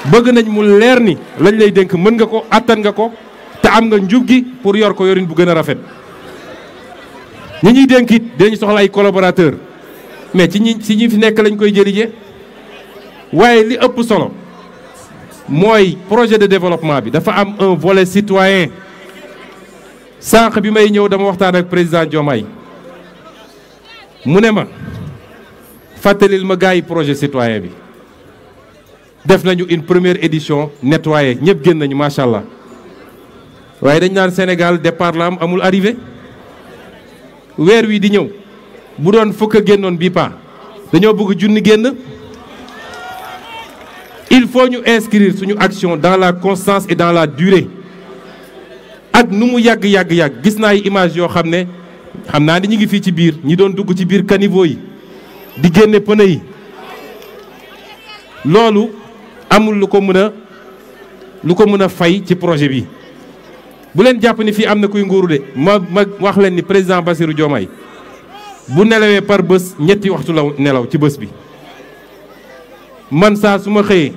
bëgg nañ mu leer ni lañ lay dénk mën nga ko attan nga ko te am nga njub gi pour yor ko yorin bu gën a rafet ñi ñuy dénk it dinañ soxla ay collaborateur mais ci ñi fi nekk lañ koy jëlijee waaye li ëpp solo mooy projet de développement bi dafa am un volet citoyen sànq bi may ñëw dama waxtaan ak président Diomaye mu ne ma fàttalil ma gars yi projet citoyen bi def nañu une première édition nettoyé ñëpp génn nañu macha allah waaye dañ naan Sénégal départ la am amul arrivé weer wi di ñëw bu doon fukk a génnoon bii pa dañoo bëgg junni génn il faut ñu inscrire suñu action dans la constance et dans la durée ak nu mu yàgg gis naa ay image yoo xam ne xam naa ni ñu ngi fii ci biir ñi doon dugg ci biir caniveau yi di génne pneu yi loolu amul lu ko mën a fay ci projet bi bu leen jàpp ni fii am na kuy nguuru de ma wax leen ni président Bassirou Diomaye bu nelawee par bés ñetti waxtu la nelaw ci bés bi man saa su ma xëyee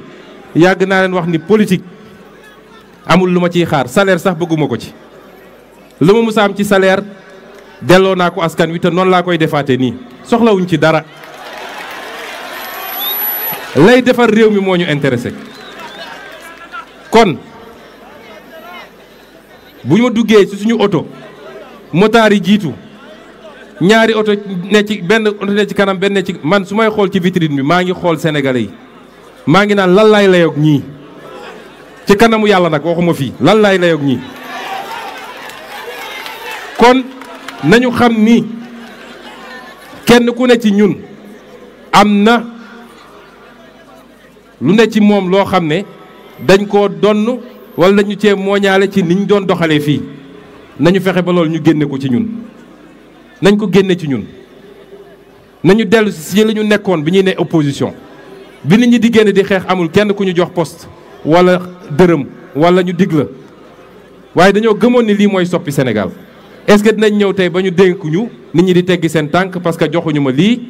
yàgg naa leen wax ni politique amul lu ma ciy xaar salaire sax bëgguma ko ci lu ma musa am ci salaire delloo naa ko askan wi te noonu laa koy defaate nii soxlawuñ ci dara lay defar réew mi moo ñu intéressé kon bu ñu duggee ci suñu oto motaar yi jiitu ñaari oto ne ci benn oto ne ci kanam benn ne ci man su may xool ci vitrine bi maa ngi xool sénégalais yi maa ngi naan lan laay layoog ñii ci kanamu yàlla nag waxuma fii lan laay layoog ñii kon nañu xam ni kenn ku ne ci ñun am na lu ne ci moom loo xam ne dañ koo donn wala dañu cee mooñaale ci niñ doon doxalee fii nañu fexe ba loolu ñu génne ko ci ñun nañ ko génne ci ñun nañu dellu si li ñu nekkoon bi ñuy ne opposition bi nit ñi di génn di xeex amul kenn ku ñu jox poste wala dërëm wala ñu dig la waaye dañoo gëmoon ni lii mooy soppi Sénégal est-ce que dinañ ñëw tey ba ñu dénkuñu nit ñi di teggi seen tànk parce que joxuñu ma lii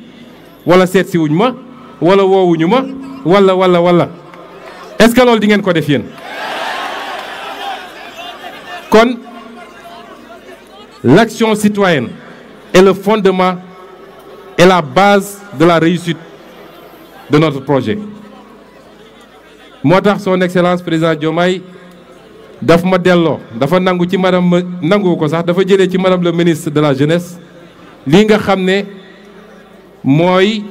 wala seet si wuñ ma wala woowuñu ma wala est-ce que loolu di ngeen ko def yéen kon l'action citoyenne est le fondement et la base de la réussite de notre projet moo tax son excellence président Diomaye daf ma delloo dafa nangu ci madame nangu ko sax dafa jëlee ci madame le ministre de la jeunesse lii nga xam ne mooy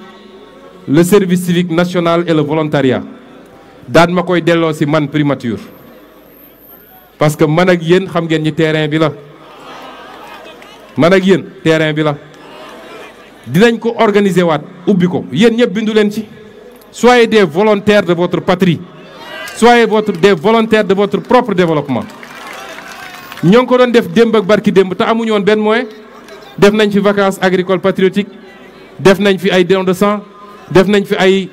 le service civique national et le volontariat daan ma koy delloo si man primature parce que man ak yéen xam ngeen ñi terrain bi la man ak yéen terrain bi la dinañ ko organiser waat ubbi ko yéen ñëpp bindu leen ci soyez des volontaires de votre patrie soyez des volontaires de votre propre développement ñoo ngi ko doon def démb ak barki démb te amuñu woon benn moyen def nañ fi vacances agricoles patriotiques def nañ fi ay don de sang def nañ fi ay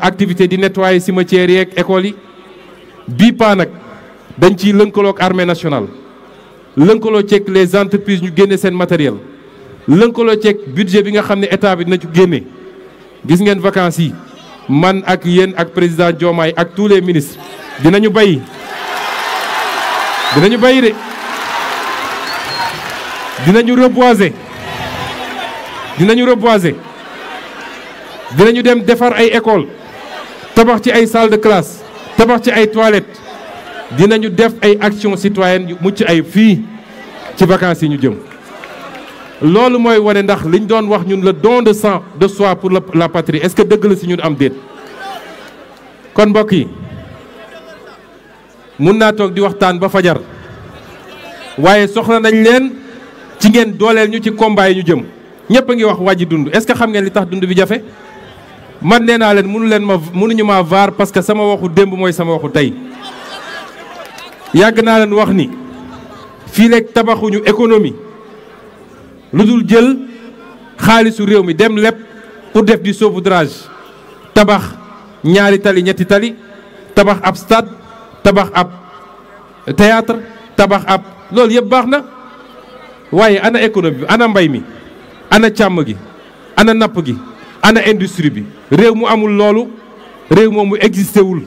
activité di nettoyer cimetières yi ak écoles yi bii paa nag dañ ciy lëkkaloo ak armée nationale lëkkaloo ceeg les entreprises ñu génne seen matériel lëkkaloo ceeg budget bi nga xam ne état bi dina ci génne gis ngeen vacances yi man ak yéen ak président Diomaye ak tous les ministres dinañu bay de dinañu reboiser dinañu dem defar ay école tabax ci ay salle de classe tabax ci ay toilettes dinañu def ay actions citoyennes yu mucc ay fii ci vacances yi ñu jëm loolu mooy wane ndax liñ doon wax ñun le don de sang de soi pour la patrie est-ce que dëgg la si ñun am déet kon mbokk yi mun naa toog di waxtaan ba fajar waaye soxla nañ leen ci ngeen dooleel ñu ci combat yi ñu jëm ñëpp a ngi wax wàññi dund est-ce que xam ngeen li tax dund bi jafe man nee naa leen mënuñu ma vaar parce que sama waxu démb mooy sama waxu tey yàgg naa leen wax ni fii léegi tabaxuñu économie lu dul jël xaalisu réew mi dem lépp pour def du saupoudrage tabax ñaari tali ñetti tali tabax ab stade tabax ab théâtre tabax ab loolu yëpp baax na waaye ana économie bi ana mbay mi ana càmm gi ana napp gi ana industrie bi réew mu amul loolu réew moom mu existé wul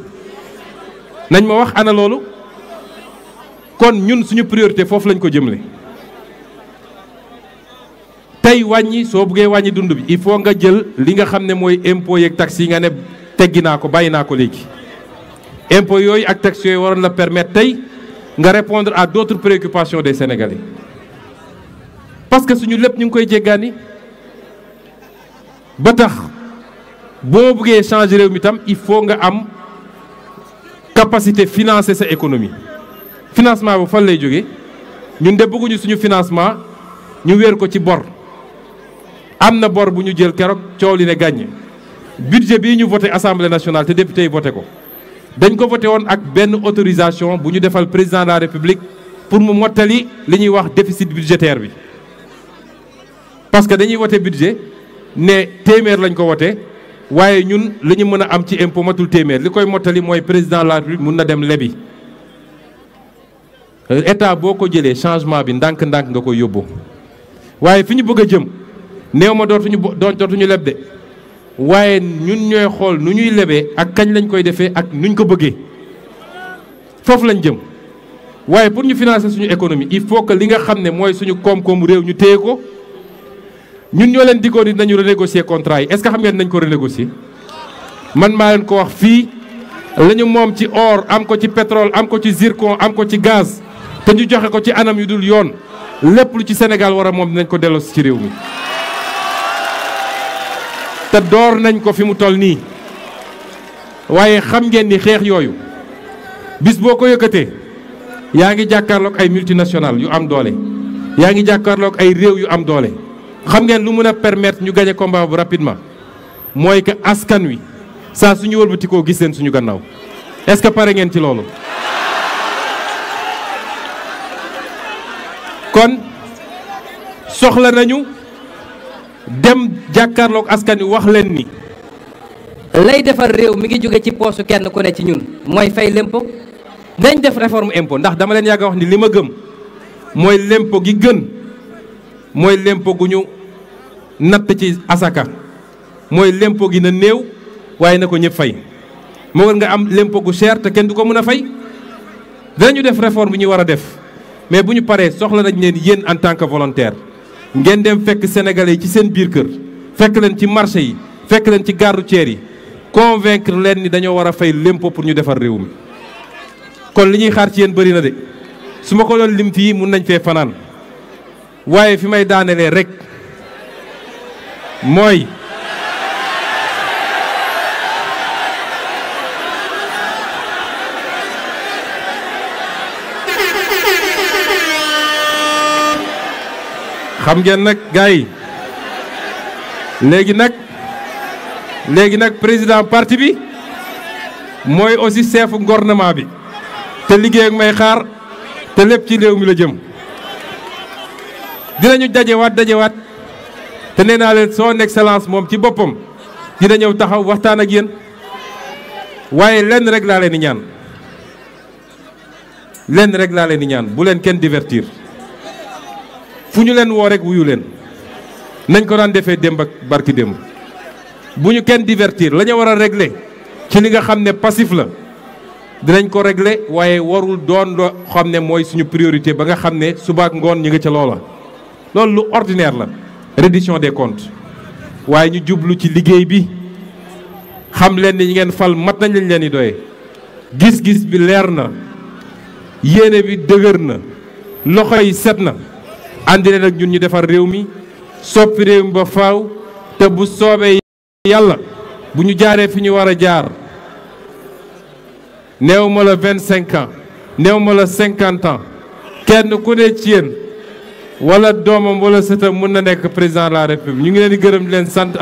nañ ma wax ana loolu kon ñun suñu priorité foofu lañ ko jëmle tey wàññi soo buggee wàññi dund bi il faut nga jël li nga xam ne mooy impôt yeeg taxes yi nga ne teggi naa ko bàyyi naa ko léegi impôt yooyu ak taxes yooyu waroon la permettre tey nga répondre à d'autres préoccupations des Sénégalais parce que suñu lépp ñu ngi koy jéggaani ba tax boo buggee changer réew mi tam il faut nga am capacité financer sa économie financement bu fan lay jógee ñun de bëgguñu suñu financement ñu wéer ko ci bor am na bor bu ñu jël keroog coow li ne gàññe budget bii ñu voté assemblée nationale te député yi voté ko dañ ko voté woon ak benn autorisation bu ñu defal président de la république pour mu mottali li ñuy wax déficit budgétaire bi parce que dañuy voté budget ne téeméer lañ ko voté waaye ñun li ñu mën a am ci impôt matul téeméer li koy mottali mooy président de la république mun na dem lebi état boo ko jëlee changement bi ndànk-ndànk nga koy yóbbu waaye fi ñu bëgg a jëm néew ma dootuñu leb de waaye ñun ñooy xool nu ñuy lebee ak kañ lañ koy defee ak nuñ ko bëggee foofu lañ jëm waaye pour ñu financer suñu économie il faut que li nga xam ne mooy suñu koom-koomu réew ñu téye ko ñun ñoo leen diggoon ni nañu renégocier contrat yi est-ce que xam ngeen nañ ko renégocier man maa leen ko wax fii la ñu moom ci or am ko ci pétrole am ko ci zircon am ko ci gaz te ñu joxe ko ci anam yu dul yoon lépp lu ci Sénégal war a moom dinañ ko delloosi ci réew mi te door nañ ko fi mu toll nii waaye xam ngeen ni xeex yooyu bis boo ko yëkkatee yaa ngi jàkkaarloog ay multinationales yu am doole yaa ngi jàkkaarloog ay réew yu am doole xam ngeen lu mën a permettre ñu gagner combat bu rapidement mooy que askan wi saa suñu wëlbatikoo gis leen suñu gannaaw est-ce que pare ngeen ci loolu. kon soxla nañu dem jàkkaarloog askan wi wax leen ni. lay defar réew mi ngi jóge ci poosu kenn ku ne ci ñun mooy fay lempo dañ def réforme impôt ndax dama leen yàgg a wax ni li ma gëm mooy lempo gi gën mooy lempo gu ñu natt ci asaka mooy lempo gi na néew waaye na ko ñëpp fay moo gën nga am lempo gu cher te kenn du ko mën a fay dinañu def réforme bi ñu war a def mais bu ñu paree soxla nañ leen yéen en tant que volontaire ngeen dem fekk sénégalais yi ci seen biir kër fekk leen ci marché yi fekk leen ci gare routière yi convaincre leen ni dañoo war a fay l'impôt pour ñu defar réew mi kon li ñuy xaar ci yéen bëri na de su ma ko doon lim fii mun nañ fee fanaan waaye fi may daanelee rek mooy xam ngeen nag gars yi léegi nag président parti bi mooy aussi chef gouvernement bi te liggéey ak may xaar te lépp ci réew mi la jëm dinañu dajewaat te nee naa leen son excellence moom ci boppam dina ñëw taxaw waxtaan ak yéen waaye lenn rek laa leen di ñaan bu leen kenn divertir fu ñu leen woo rek wuyu leen nañ ko daan defee démb ak barki démb bu ñu kenn divertir la ñu war a régler ci li nga xam ne passif la dinañ ko régler waaye warul doon loo xam ne mooy suñu priorité ba nga xam ne suba ak ngoon ñi nga ca loola. loolu lu ordinaire la reddition des comptes waaye ñu jublu ci liggéey bi xam leen ni ñi ngeen fal mat nañ lañ leen di doye gis-gis bi leer na yéene bi dëgër na loxo yi set na àndi leen ak ñun ñu defar réew mi soppi réew mi ba faaw te bu soobee yàlla bu ñu jaaree fi ñu war a jaar néew ma la 25 ans néew ma la 50 ans kenn ku ne ci yéen wala doomam wala sëtam mën na nekk président de la république ñu ngi leen di gërëm di leen sant.